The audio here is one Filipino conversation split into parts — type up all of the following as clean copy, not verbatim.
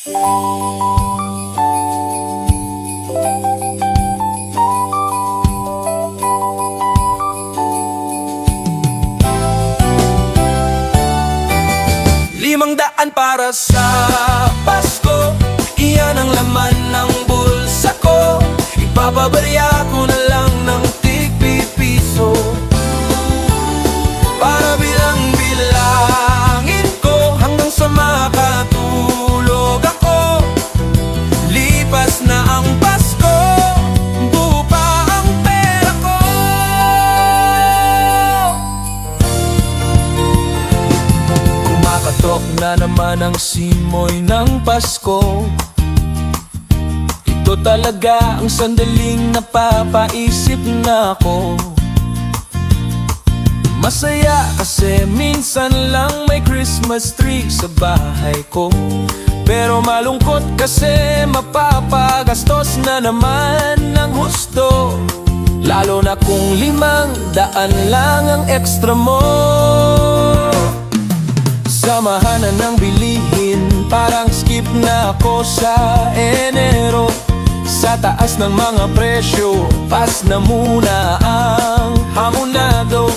₱500 para sa Pasko, iyan ang laman ng bulsa ko. Ipapabarya ko na lang ng tig-pipiso para bilang-bilangin ko hanggang sa makatulog ako. Lipas na ang Pasko, buo pa ang pera ko. Kumakatok na naman ang simoy ng Pasko. Ito talaga ang sandaling napapaisip na ako. Masaya kasi minsan lang may Christmas tree sa bahay ko. Pero malungkot kasi mapapagastos na naman ng husto, lalo na kung ₱500 lang ang extra mo. Samahan na ng bilihin, parang skip na ako sa Enero. Sa taas ng mga presyo, pas na muna ang hamonado.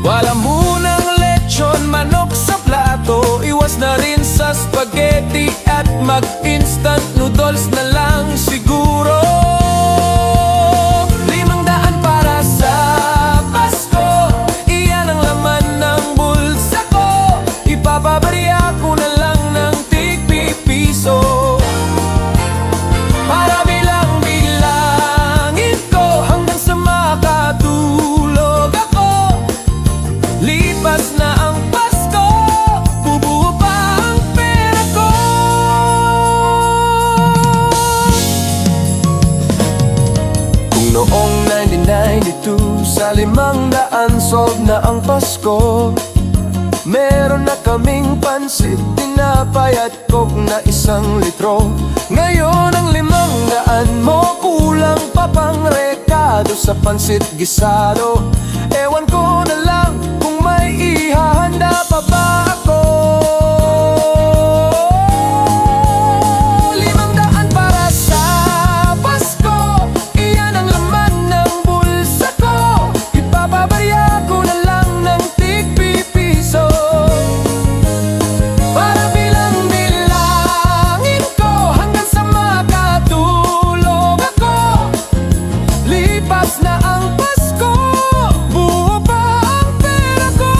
Wala munang lechon, manok sa plato. Iwas na rin sa spaghetti at mag-instant noodles na lang siguro. ₱500 para sa Pasko, iyan ang laman ng bulsa ko. Ipapabarya ko na lang ng tig-pipiso para bilang-bilangin ko hanggang sa makatulog ako. Lipas na ang Pasko, bubuo pa ang pera ko. Kung noong 1992 sa ₱500 solve na ang Pasko, meron na kaming pansit, tinapay at coke na 1 litro. Ngayon ang ₱500 mo, kulang pa pang rekado sa pansit gisado. Ewan ko na lang kung may ihahanda pa ba ako. ₱500 para sa Pasko, iyan ang laman ng bulsa ko. Ipapabarya ko na lang ng tig-pipiso para bilang-bilangin ko hanggang sa makatulog ako. Lipas na ang Pasko, buo pa ang pera ko.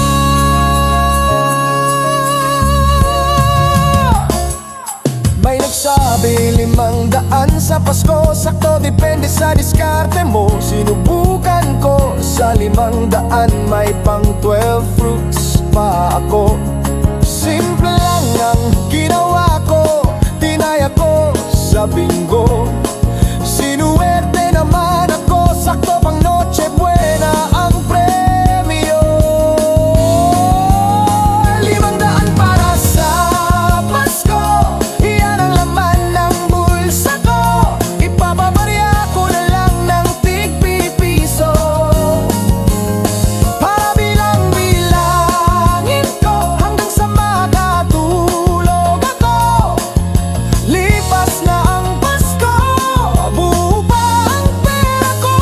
May nagsabi ₱500 sa Pasko, sakto depende sa diskarte mo. Sinubukan ko sa ₱500, may pang 12 fruits pa ako. Simple lang ang ginawa ko, tinaya ko sa bingo. Sinuwerte naman ako, sakto pang Noche Buena ang premyo. ₱500 para sa Pasko, iyan ang laman ng bulsa ko. Ipapabarya ko na lang ng tig-pipiso para bilang-bilangin ko hanggang sa makatulog ako. Lipas na ang Pasko, buo pa ang pera ko.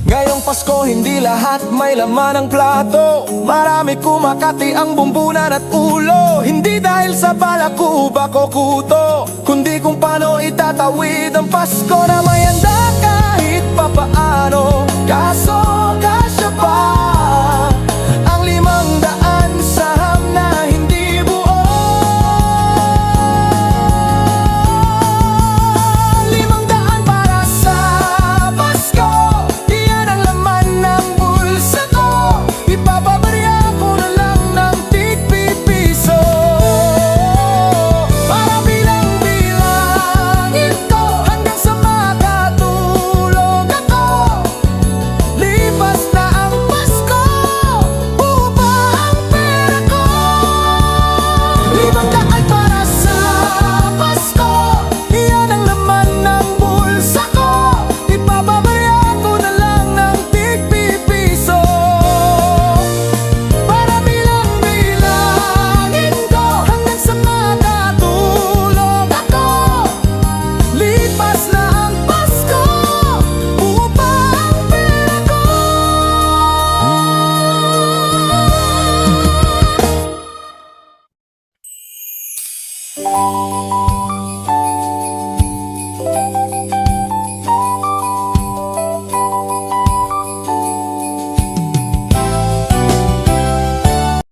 Ngayong Pasko hindi lahat may laman ang plato. Marami kumakati ang bumbunan at ulo. Hindi dahil sa balakuba ko kuto, kundi kung paano itatawid ang Pasko na may handa kahit papaano. Kaso kasya pa ang ₱500 saham na hindi buo. ₱500 para sa Pasko, iyan ang laman ng bulsa ko. Ipapabarya ko na lang ng tig-pipiso para bilang-bilangin ko hanggang sa makatulog ako. Lipas na ang Pasko,